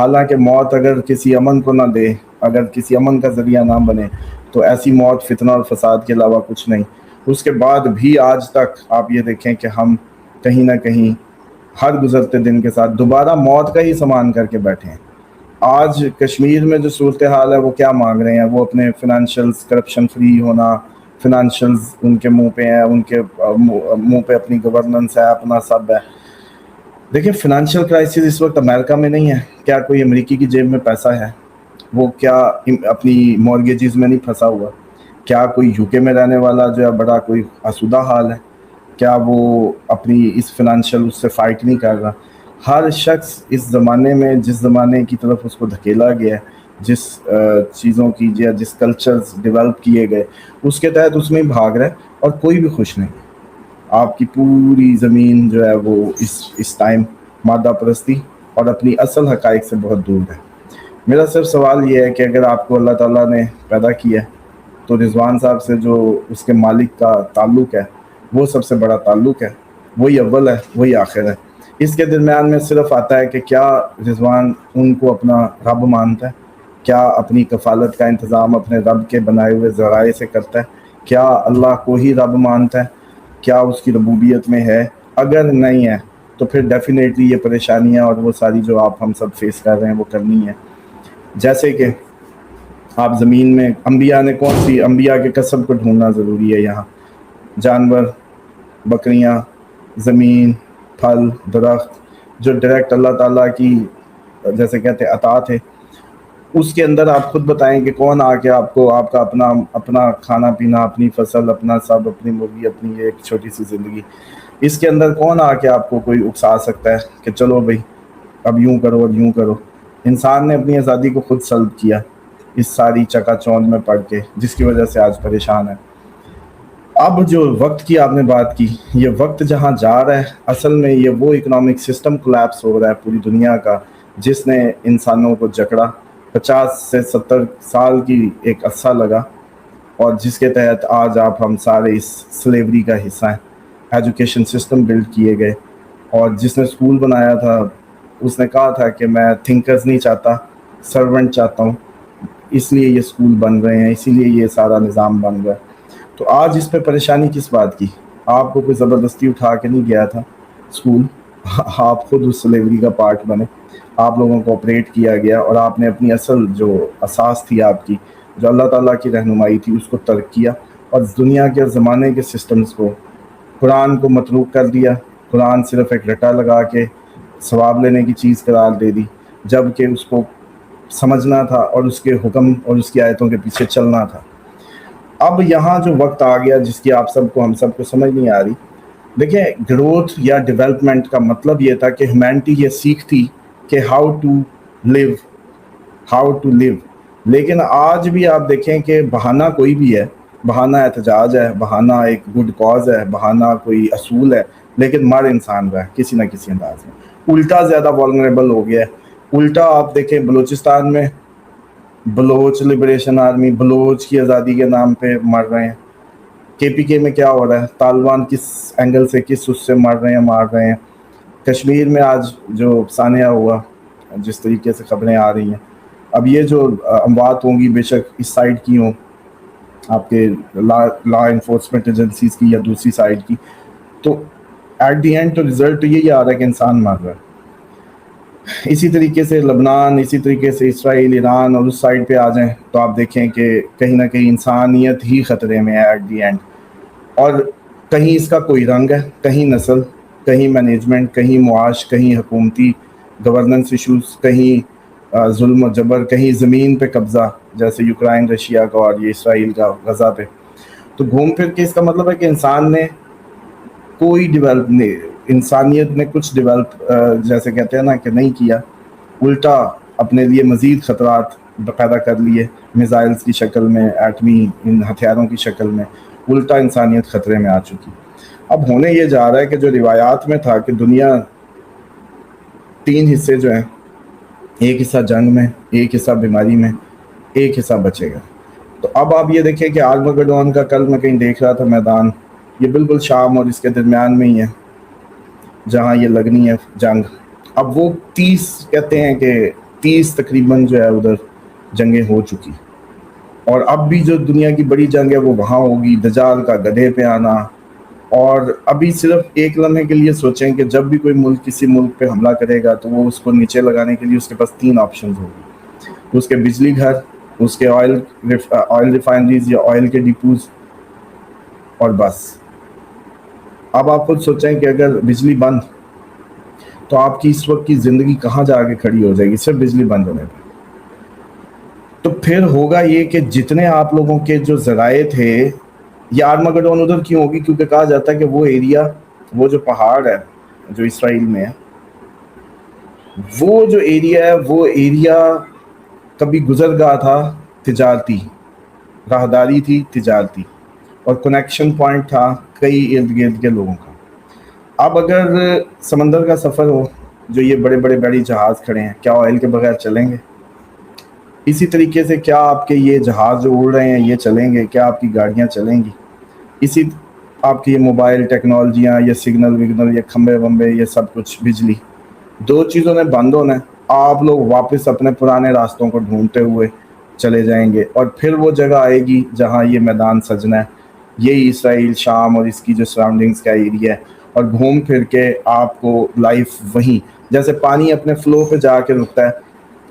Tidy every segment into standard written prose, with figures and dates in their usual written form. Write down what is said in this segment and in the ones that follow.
حالانکہ موت اگر کسی امن کو نہ دے، اگر کسی امن کا ذریعہ نہ بنے، تو ایسی موت فتنہ اور فساد کے علاوہ کچھ نہیں۔ اس کے بعد بھی آج تک آپ یہ دیکھیں کہ ہم کہیں نہ کہیں ہر گزرتے دن کے ساتھ دوبارہ موت کا ہی سامان کر کے بیٹھے ہیں۔ آج کشمیر میں جو صورتحال ہے وہ کیا مانگ رہے ہیں؟ وہ اپنے فنانشلز، کرپشن فری ہونا، فنانشلز ان کے منہ پہ ہیں، ان کے منہ پہ اپنی گورننس ہے، اپنا سب ہے۔ دیکھیں فنانشیل کرائسس اس وقت امریکہ میں نہیں ہے۔ کیا کوئی امریکی کی جیب میں پیسہ ہے؟ وہ کیا اپنی مورگیجز میں نہیں پھنسا ہوا؟ کیا کوئی یو کے میں رہنے والا جو ہے بڑا کوئی آسودہ حال ہے؟ کیا وہ اپنی اس فنانشیل اس سے فائٹ نہیں کر رہا؟ ہر شخص اس زمانے میں جس زمانے کی طرف اس کو دھکیلا گیا ہے، جس چیزوں کی یا جس کلچرز ڈیولپ کیے گئے اس کے تحت اس میں ہی بھاگ رہا ہے، اور کوئی بھی خوش نہیں۔ آپ کی پوری زمین جو ہے وہ اس ٹائم مادہ پرستی اور اپنی اصل حقائق سے بہت دور ہے۔ میرا صرف سوال یہ ہے کہ اگر آپ کو اللہ تعالیٰ نے پیدا کیا ہے تو رضوان صاحب سے جو اس کے مالک کا تعلق ہے وہ سب سے بڑا تعلق ہے، وہی اول ہے، وہی آخر ہے۔ اس کے درمیان میں صرف آتا ہے کہ کیا رضوان ان کو اپنا رب مانتا ہے، کیا اپنی کفالت کا انتظام اپنے رب کے بنائے ہوئے ذرائع سے کرتا ہے، کیا اللہ کو ہی رب مانتا ہے، کیا اس کی ربوبیت میں ہے؟ اگر نہیں ہے تو پھر ڈیفینیٹلی یہ پریشانیاں اور وہ ساری جو آپ ہم سب فیس کر رہے ہیں وہ کرنی ہے۔ جیسے کہ آپ زمین میں انبیاء نے کون سی انبیاء کے کسب کو ڈھونڈنا ضروری ہے یہاں؟ جانور، بکریاں، زمین، پھل، درخت جو ڈائریکٹ اللہ تعالیٰ کی جیسے کہتے ہیں عطا تھے، اس کے اندر آپ خود بتائیں کہ کون آ کے آپ کو آپ کا اپنا کھانا پینا، اپنی فصل، اپنا سب، اپنی مرغی، اپنی یہ ایک چھوٹی سی زندگی، اس کے اندر کون آ کے آپ کو کوئی اکسا سکتا ہے کہ چلو بھائی اب یوں کرو اور یوں کرو؟ انسان نے اپنی آزادی کو خود سلب کیا اس ساری چکا چوند میں پڑھ کے، جس کی وجہ سے آج پریشان ہے۔ اب جو وقت کی آپ نے بات کی، یہ وقت جہاں جا رہا ہے اصل میں یہ وہ اکنامک سسٹم کولیپس ہو رہا ہے پوری دنیا کا جس نے انسانوں کو جکڑا۔ 50 سے 70 سال کی ایک عرصہ لگا، اور جس کے تحت آج آپ ہم سارے اس سلیوری کا حصہ ہیں۔ ایجوکیشن سسٹم بلڈ کیے گئے، اور جس نے اسکول بنایا تھا اس نے کہا تھا کہ میں تھنکرز نہیں چاہتا، سرونٹ چاہتا ہوں، اس لیے یہ اسکول بن رہے ہیں، اسی لیے یہ سارا نظام بن رہا ہے۔ تو آج اس پہ پریشانی کس بات کی؟ آپ کو کوئی زبردستی اٹھا کے نہیں گیا تھا اسکول، آپ خود اس سلیوری کا پارٹ بنے، آپ لوگوں کو آپریٹ کیا گیا، اور آپ نے اپنی اصل جو اساس تھی آپ کی، جو اللہ تعالیٰ کی رہنمائی تھی، اس کو ترک کیا، اور دنیا کے زمانے کے سسٹمز کو، قرآن کو متروک کر دیا۔ قرآن صرف ایک رٹا لگا کے ثواب لینے کی چیز قرار دے دی، جب کہ اس کو سمجھنا تھا اور اس کے حکم اور اس کی آیتوں کے پیچھے چلنا تھا۔ اب یہاں جو وقت آ گیا جس کی آپ سب کو ہم سب کو سمجھ نہیں آ رہی، دیکھیں گروتھ یا ڈیولپمنٹ کا مطلب یہ تھا کہ ہیومینٹی یہ سیکھتی کہ ہاؤ ٹو لیو، لیکن آج بھی آپ دیکھیں کہ بہانہ کوئی بھی ہے، بہانہ احتجاج ہے، بہانہ ایک گڈ کاز ہے، بہانہ کوئی اصول ہے، لیکن مر انسان رہا ہے کسی نہ کسی انداز میں۔ الٹا زیادہ والنریبل ہو گیا ہے۔ الٹا آپ دیکھیں بلوچستان میں بلوچ لبریشن آرمی بلوچ کی آزادی کے نام پہ مر رہے ہیں۔ کے میں کیا ہو رہا ہے؟ طالبان کس اینگل سے، کس اس سے مر رہے ہیں، مار رہے ہیں۔ کشمیر میں آج جو سانحہ ہوا، جس طریقے سے خبریں آ رہی ہیں، اب یہ جو اموات ہوں گی بے شک اس سائڈ کی ہوں، آپ کے لا انفورسمنٹ ایجنسیز کی یا دوسری سائڈ کی، تو ایٹ دی اینڈ تو رزلٹ یہی آ رہا ہے کہ انسان مر رہا ہے۔ اسی طریقے سے لبنان، اسی طریقے سے اسرائیل، ایران، اور اس سائڈ پہ آ جائیں تو آپ دیکھیں کہ کہیں نہ کہیں انسانیت ہی خطرے میں ہے ایٹ دی اینڈ، اور کہیں اس کا کوئی رنگ ہے، کہیں نسل، کہیں مینجمنٹ، کہیں معاش، کہیں حکومتی گورننس ایشوز، کہیں ظلم و جبر، کہیں زمین پہ قبضہ جیسے یوکرائن رشیا کا اور یہ اسرائیل کا غزہ پہ۔ تو گھوم پھر کے اس کا مطلب ہے کہ انسان نے کوئی ڈیولپ نہیں، انسانیت نے کچھ ڈیولپ جیسے کہتے ہیں نا کہ نہیں کیا، الٹا اپنے لیے مزید خطرات پیدا کر لیے، میزائلز کی شکل میں، ایٹمی ہتھیاروں کی شکل میں، الٹا انسانیت خطرے میں آ چکی۔ اب ہونے یہ جا رہا ہے کہ جو روایات میں تھا کہ دنیا 3 حصے جو ہیں، ایک حصہ جنگ میں، ایک حصہ بیماری میں، ایک حصہ بچے گا، تو اب آپ یہ دیکھیں کہ آرمگڈون کا کل میں کہیں دیکھ رہا تھا میدان، یہ بالکل شام اور اس کے درمیان میں ہی ہے جہاں یہ لگنی ہے جنگ۔ اب وہ 30 کہتے ہیں کہ 30 تقریباً جو ہے ادھر جنگیں ہو چکی، اور اب بھی جو دنیا کی بڑی جنگ ہے وہ وہاں ہوگی، دجال کا گدھے پہ آنا. اور ابھی صرف ایک لمحے کے لیے سوچیں کہ جب بھی کوئی ملک کسی ملک پہ حملہ کرے گا تو وہ اس کو نیچے لگانے کے لیے اس کے پاس 3 آپشنز ہوگی: اس کے بجلی گھر، اس کے آئل ریفائنریز یا آئل کے ڈیپوز، اور بس. اب آپ خود سوچیں کہ اگر بجلی بند تو آپ کی اس وقت کی زندگی کہاں جا کے کھڑی ہو جائے گی صرف بجلی بند ہونے پہ. تو پھر ہوگا یہ کہ جتنے آپ لوگوں کے جو ذرائع تھے، یہ آرمگڈون ادھر کیوں ہوگی؟ کیونکہ کہا جاتا ہے کہ وہ ایریا، وہ جو پہاڑ ہے جو اسرائیل میں ہے، وہ جو ایریا ہے وہ ایریا کبھی گزرگاہ تھا تجارتی، راہداری تھی تجارتی، اور کنیکشن پوائنٹ تھا کئی ارد گرد کے لوگوں کا. اب اگر سمندر کا سفر ہو، جو یہ بڑے بڑے بڑی جہاز کھڑے ہیں، کیا آئل کے بغیر چلیں گے؟ اسی طریقے سے کیا آپ کے یہ جہاز جو اڑ رہے ہیں یہ چلیں گے؟ کیا آپ کی گاڑیاں چلیں گی؟ اسی آپ کی یہ موبائل ٹیکنالوجیاں، یہ سگنل وگنل، یہ کھمبے ومبے، یہ سب کچھ بجلی، 2 چیزوں نے بند ہونا ہے. آپ لوگ واپس اپنے پرانے راستوں کو ڈھونڈتے ہوئے چلے جائیں گے، اور پھر وہ جگہ آئے گی جہاں یہ میدان سجنا ہے، یہی اسرائیل، شام اور اس کی جو سراؤنڈنگز کا ایریا ہے. اور گھوم پھر کے آپ کو لائف وہیں، جیسے پانی اپنے فلو پہ جا کے رکتا ہے،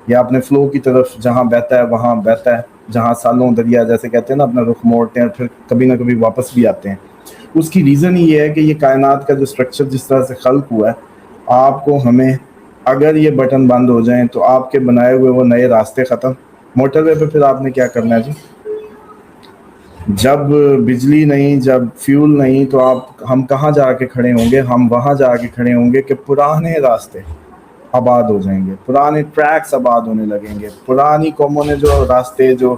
یا اپنے فلو کی طرف جہاں بہتا ہے وہاں بہتا ہے، جہاں سالوں دریا جیسے کہتے ہیں نا اپنا رخ موڑتے ہیں پھر کبھی نہ کبھی واپس بھی آتے ہیں. اس کی ریزن یہ ہے کہ یہ کائنات کا جو اسٹرکچر جس طرح سے خلق ہوا ہے، آپ کو ہمیں اگر یہ بٹن بند ہو جائیں تو آپ کے بنائے ہوئے وہ نئے راستے ختم. موٹر وے پہ پھر آپ نے کیا کرنا ہے جی؟ جب بجلی نہیں، جب فیول نہیں، تو ہم کہاں جا کے کھڑے ہوں گے؟ ہم وہاں جا کے کھڑے ہوں گے کہ پرانے راستے آباد ہو جائیں گے، پرانے ٹریکس آباد ہونے لگیں گے. پرانی قوموں نے جو راستے، جو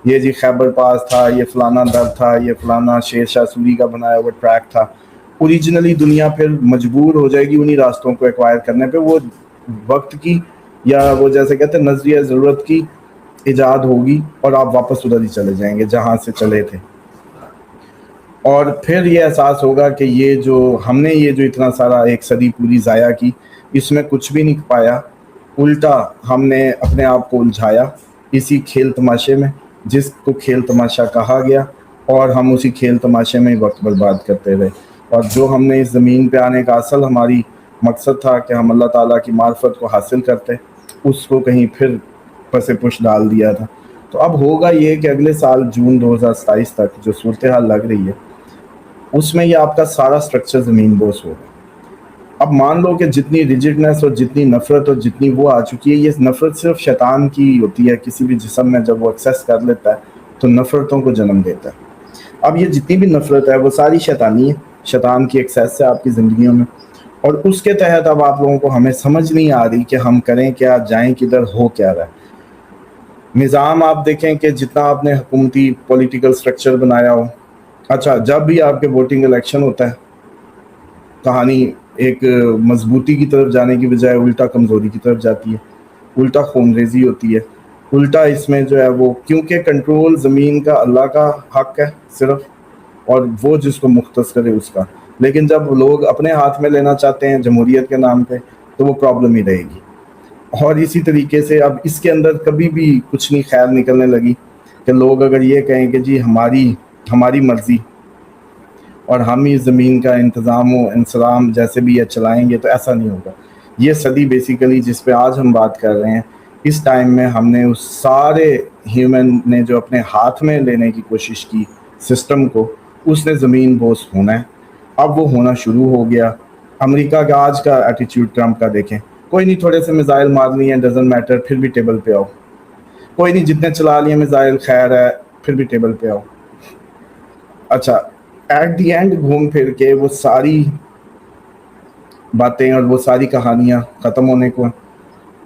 یہ جی خیبر پاس تھا، یہ فلانا در تھا، یہ فلانا شیر شاہ سوری کا بنایا ہوا ٹریک تھا، اوریجنلی دنیا پھر مجبور ہو جائے گی انہی راستوں کو ایکوائر کرنے پہ. وہ وقت کی، یا وہ جیسے کہتے ہیں نظریہ ضرورت کی ایجاد ہوگی، اور آپ واپس ادھر ہی چلے جائیں گے جہاں سے چلے تھے. اور پھر یہ احساس ہوگا کہ یہ جو ہم نے یہ جو اتنا سارا ایک صدی پوری ضائع کی، اس میں کچھ بھی نہیں پایا، الٹا ہم نے اپنے آپ کو الجھایا اسی کھیل تماشے میں جس کو کھیل تماشا کہا گیا، اور ہم اسی کھیل تماشے میں وقت برباد کرتے رہے. اور جو ہم نے اس زمین پہ آنے کا اصل ہماری مقصد تھا کہ ہم اللہ تعالیٰ کی معرفت کو حاصل کرتے، اس کو کہیں پھر پس پش ڈال دیا تھا. تو اب ہوگا یہ کہ اگلے سال جون 2027 تک جو صورتحال لگ رہی ہے، اس میں یہ آپ کا سارا سٹرکچر زمین بوس ہوگا. اب مان لو کہ جتنی ریجڈنس اور جتنی نفرت اور جتنی وہ آ چکی ہے، یہ نفرت صرف شیطان کی ہوتی ہے. کسی بھی جسم میں جب وہ ایکسیس کر لیتا ہے تو نفرتوں کو جنم دیتا ہے. اب یہ جتنی بھی نفرت ہے وہ ساری شیطانی ہے، شیطان کی ایکسیس ہے آپ کی زندگیوں میں. اور اس کے تحت اب آپ لوگوں کو ہمیں سمجھ نہیں آ رہی کہ ہم کریں کیا، جائیں کدھر، ہو کیا رہا ہے. نظام آپ دیکھیں کہ جتنا آپ نے حکومتی پولیٹیکل سٹرکچر بنایا ہو، اچھا جب بھی آپ کے ووٹنگ الیکشن ہوتا ہے، کہانی ایک مضبوطی کی طرف جانے کی بجائے الٹا کمزوری کی طرف جاتی ہے، الٹا خون ریزی ہوتی ہے، الٹا اس میں جو ہے وہ، کیونکہ کنٹرول زمین کا اللہ کا حق ہے صرف، اور وہ جس کو مختص کرے اس کا. لیکن جب لوگ اپنے ہاتھ میں لینا چاہتے ہیں جمہوریت کے نام پہ تو وہ پرابلم ہی رہے گی. اور اسی طریقے سے اب اس کے اندر کبھی بھی کچھ نہیں خیر نکلنے لگی کہ لوگ اگر یہ کہیں کہ جی ہماری مرضی اور ہم ہی زمین کا انتظام و انسلام جیسے بھی یہ چلائیں گے، تو ایسا نہیں ہوگا. یہ صدی بیسیکلی جس پہ آج ہم بات کر رہے ہیں، اس ٹائم میں ہم نے اس سارے ہیومن نے جو اپنے ہاتھ میں لینے کی کوشش کی سسٹم کو، اس نے زمین بوس ہونا ہے. اب وہ ہونا شروع ہو گیا. امریکہ کا آج کا ایٹیٹیوڈ ٹرمپ کا دیکھیں، کوئی نہیں تھوڑے سے میزائل مار لیے، ڈزنٹ میٹر، پھر بھی ٹیبل پہ آؤ. کوئی نہیں جتنے چلا لیے میزائل، خیر ہے، پھر بھی ٹیبل پہ آؤ. اچھا ایٹ دی اینڈ گھوم پھر کے وہ ساری باتیں اور وہ ساری کہانیاں ختم ہونے کو ہیں.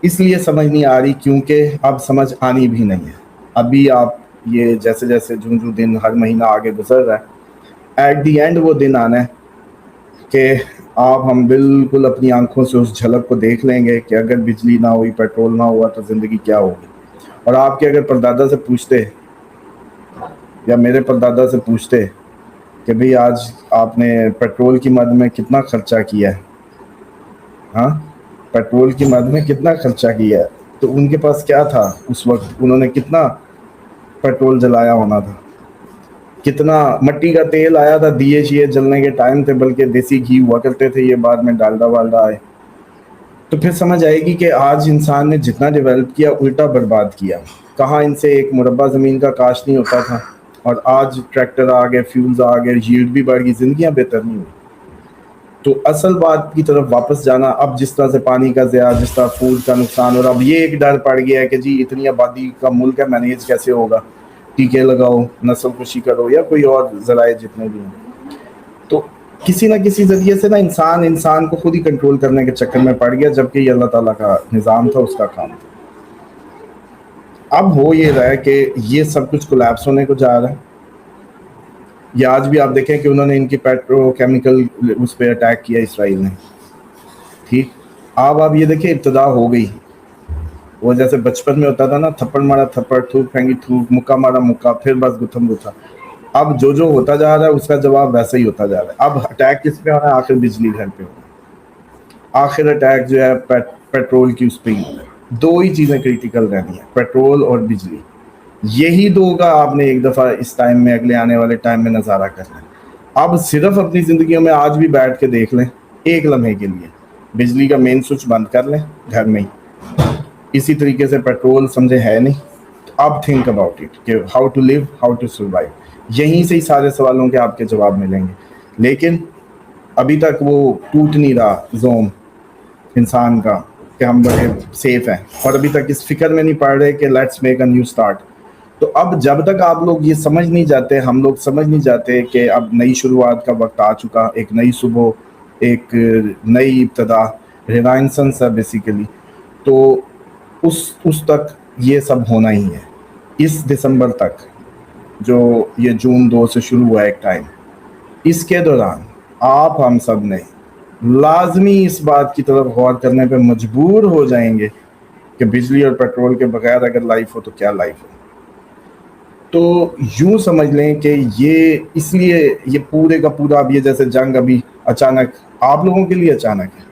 اس لیے سمجھ نہیں آ رہی، کیونکہ اب سمجھ آنی بھی نہیں ہے. ابھی آپ یہ جیسے جیسے جو دن ہر مہینہ آگے گزر رہا ہے، ایٹ دی اینڈ وہ دن آنا ہے کہ ہم بالکل اپنی آنکھوں سے اس جھلک کو دیکھ لیں گے کہ اگر بجلی نہ ہوئی، پیٹرول نہ ہوا تو زندگی کیا ہوگی. اور آپ کے اگر پردادا سے پوچھتے یا میرے پردادا سے پوچھتے کہ بھئی آج آپ نے پیٹرول کی مد میں کتنا خرچہ کیا ہے، ہاں پیٹرول کی مد میں کتنا خرچہ کیا ہے، تو ان کے پاس کیا تھا اس وقت, انہوں نے کتنا پیٹرول جلایا ہونا تھا, کتنا مٹی کا تیل آیا تھا, دیے شیے جلنے کے ٹائم تھے, بلکہ دیسی گھی ہوا کرتے تھے, یہ بعد میں ڈالڈا والڈا آئے. تو پھر سمجھ آئے گی کہ آج انسان نے جتنا ڈیولپ کیا الٹا برباد کیا. کہاں ان سے ایک مربع زمین کا کاشت نہیں ہوتا تھا, اور آج ٹریکٹر آ گئے, فیولز آ گئے, ییلڈ بھی بڑھ گئی, زندگیاں بہتر نہیں ہوئی. تو اصل بات کی طرف واپس جانا, اب جس طرح سے پانی کا ضیاع, جس طرح فوڈ کا نقصان, اور اب یہ ایک ڈر پڑ گیا ہے کہ جی اتنی آبادی کا ملک ہے, مینیج کیسے ہوگا, ٹیکے لگاؤ, نسل کشی کرو, یا کوئی اور ذرائع جتنے بھی ہیں. تو کسی نہ کسی ذریعے سے نا انسان کو خود ہی کنٹرول کرنے کے چکر میں پڑ گیا, جبکہ یہ اللہ تعالیٰ کا نظام تھا, اس کا کام تھا. اب ہو یہ رہا ہے کہ یہ سب کچھ کولیپس ہونے کو جا رہا ہے. یہ آج بھی آپ دیکھیں کہ انہوں نے ان کی پیٹرو کیمیکل اس پہ اٹیک کیا اسرائیل نے, ٹھیک. اب یہ دیکھیں ابتدا ہو گئی, وہ جیسے بچپن میں ہوتا تھا نا, تھپڑ مارا تھپڑ, تھوک پھینکی تھوک, مکہ مارا مکہ, پھر بس گتھم گتھا. اب جو ہوتا جا رہا ہے اس کا جواب ویسا ہی ہوتا جا رہا ہے. اب اٹیک کس پہ ہو رہا ہے؟ آخر بجلی گھر پہ ہو رہا ہے. آخر اٹیک جو ہے پیٹرول کی اس پہ ہی ہو رہا ہے. دو ہی چیزیں کریٹیکل رہنی ہیں, پیٹرول اور بجلی. یہی دو کا آپ نے ایک دفعہ اس ٹائم میں, اگلے آنے والے ٹائم میں نظارہ کرنا ہے. اب صرف اپنی زندگیوں میں آج بھی بیٹھ کے دیکھ لیں ایک لمحے کے لیے, بجلی کا مین سوئچ بند کر لیں گھر میں ہی. اسی طریقے سے پیٹرول سمجھے ہے نہیں, اب تھنک اباؤٹ اٹ کہ how to live, how to survive. یہیں سے ہی سارے سوالوں کے آپ کے جواب ملیں گے. لیکن ابھی تک وہ ٹوٹ نہیں رہا زوم انسان کا کہ ہم بڑے سیف ہیں, اور ابھی تک اس فکر میں نہیں پڑ رہے کہ let's make a new start. تو اب جب تک آپ لوگ یہ سمجھ نہیں جاتے, ہم لوگ سمجھ نہیں جاتے کہ اب نئی شروعات کا وقت آ چکا, ایک نئی صبح, ایک نئی ابتدا, رینائنسنس ہے بیسیکلی, تو اس تک یہ سب ہونا ہی ہے. اس دسمبر تک, جو یہ جون 2 سے شروع ہوا ایک ٹائم, اس کے دوران آپ ہم سب نے لازمی اس بات کی طرف غور کرنے پہ مجبور ہو جائیں گے کہ بجلی اور پیٹرول کے بغیر اگر لائف ہو تو کیا لائف ہو. تو یوں سمجھ لیں کہ یہ اس لیے یہ پورے کا پورا, اب یہ جیسے جنگ ابھی اچانک آپ لوگوں کے لیے اچانک ہے.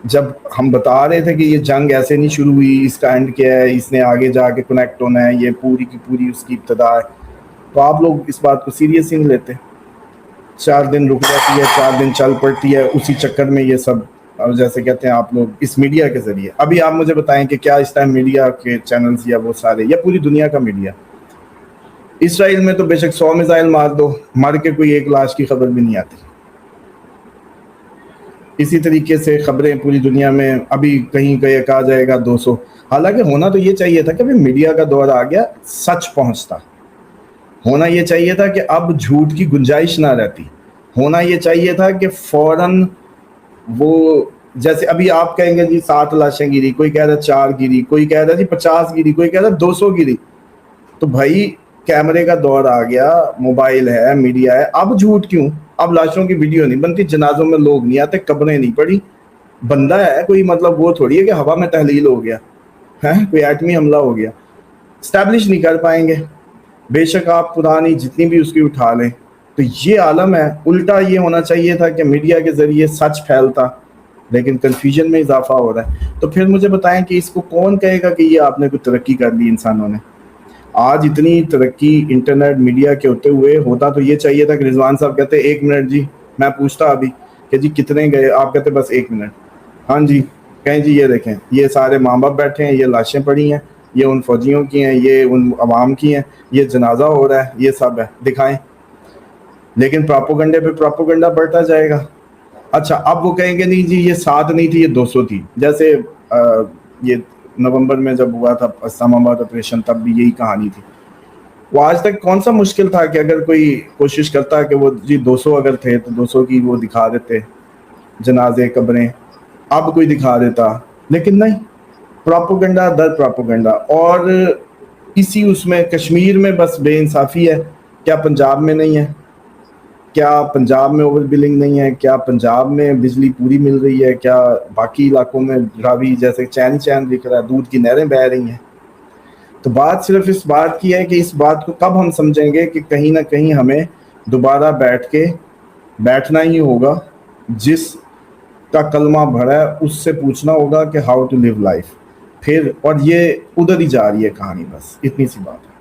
جب ہم بتا رہے تھے کہ یہ جنگ ایسے نہیں شروع ہوئی, اس کا اینڈ کیا ہے, اس نے آگے جا کے کنیکٹ ہونا ہے, یہ پوری کی پوری اس کی ابتدا ہے, تو آپ لوگ اس بات کو سیریس ہی نہیں لیتے. 4 دن رک جاتی ہے, 4 دن چل پڑتی ہے, اسی چکر میں یہ سب, اور جیسے کہتے ہیں آپ لوگ اس میڈیا کے ذریعے. ابھی آپ مجھے بتائیں کہ کیا اس ٹائم میڈیا کے چینلز یا وہ سارے, یا پوری دنیا کا میڈیا, اسرائیل میں تو بے شک 100 میزائل مار دو, مر کے کوئی ایک لاش کی خبر بھی نہیں آتی. اسی طریقے سے خبریں پوری دنیا میں, ابھی کہیں کہا جائے گا 200. حالانکہ ہونا تو یہ چاہیے تھا کہ میڈیا کا دور آ گیا, سچ پہنچتا. ہونا یہ چاہیے تھا کہ اب جھوٹ کی گنجائش نہ رہتی. ہونا یہ چاہیے تھا کہ فوراً وہ, جیسے ابھی آپ کہیں گے جی 7 لاشیں گری, کوئی کہہ رہا 4 گری, کوئی کہہ رہا جی 50 گری, کوئی کہہ رہا 200 گری. تو بھائی کیمرے کا دور آ گیا, موبائل ہے, میڈیا ہے, اب جھوٹ کیوں؟ اب لاشوں کی ویڈیو نہیں بنتی, جنازوں میں لوگ نہیں آتے, قبریں نہیں پڑی. بندہ ہے کوئی, مطلب وہ تھوڑی ہے کہ ہوا میں تحلیل ہو گیا ہے, کوئی ایٹمی حملہ ہو گیا, اسٹیبلش نہیں کر پائیں گے. بے شک آپ پرانی جتنی بھی اس کی اٹھا لیں. تو یہ عالم ہے. الٹا یہ ہونا چاہیے تھا کہ میڈیا کے ذریعے سچ پھیلتا, لیکن کنفیوژن میں اضافہ ہو رہا ہے. تو پھر مجھے بتائیں کہ اس کو کون کہے گا کہ یہ آپ نے کوئی ترقی کر لی انسانوں نے؟ آج اتنی ترقی انٹرنیٹ میڈیا کے ہوتے ہوئے, ہوتا تو یہ چاہیے تھا کہ رضوان صاحب کہتے 1 منٹ جی, میں پوچھتا ابھی کہ جی کتنے گئے, آپ کہتے بس 1 منٹ. ہاں جی, کہیں جی یہ دیکھیں, یہ سارے ماں باپ بیٹھے ہیں, یہ لاشیں پڑی ہیں, یہ ان فوجیوں کی ہیں, یہ ان عوام کی ہیں, یہ جنازہ ہو رہا ہے, یہ سب ہے, دکھائیں. لیکن پراپوگنڈے پہ پراپوگنڈا بڑھتا جائے گا. اچھا اب وہ کہیں گے نہیں جی یہ 7 نہیں تھی, یہ 200 تھی. جیسے یہ نومبر میں جب ہوا تھا اسلام آباد آپریشن, تب بھی یہی کہانی تھی. وہ آج تک کون سا مشکل تھا کہ اگر کوئی کوشش کرتا کہ وہ جی 200 اگر تھے تو 200 کی وہ دکھا دیتے, جنازے, قبریں, اب کوئی دکھا دیتا. لیکن نہیں, پراپوگنڈا در پراپوگنڈا. اور اسی اس میں کشمیر میں بس بے انصافی ہے. کیا پنجاب میں نہیں ہے؟ کیا پنجاب میں اوور بلنگ نہیں ہے؟ کیا پنجاب میں بجلی پوری مل رہی ہے؟ کیا باقی علاقوں میں راوی جیسے چین چین دکھ رہا ہے, دودھ کی نہریں بہہ رہی ہیں؟ تو بات صرف اس بات کی ہے کہ اس بات کو کب ہم سمجھیں گے کہ کہیں نہ کہیں ہمیں دوبارہ بیٹھنا ہی ہوگا, جس کا کلمہ بھرا ہے اس سے پوچھنا ہوگا کہ ہاؤ ٹو لیو لائف. پھر اور یہ ادھر ہی جا رہی ہے کہانی، بس اتنی سی بات ہے.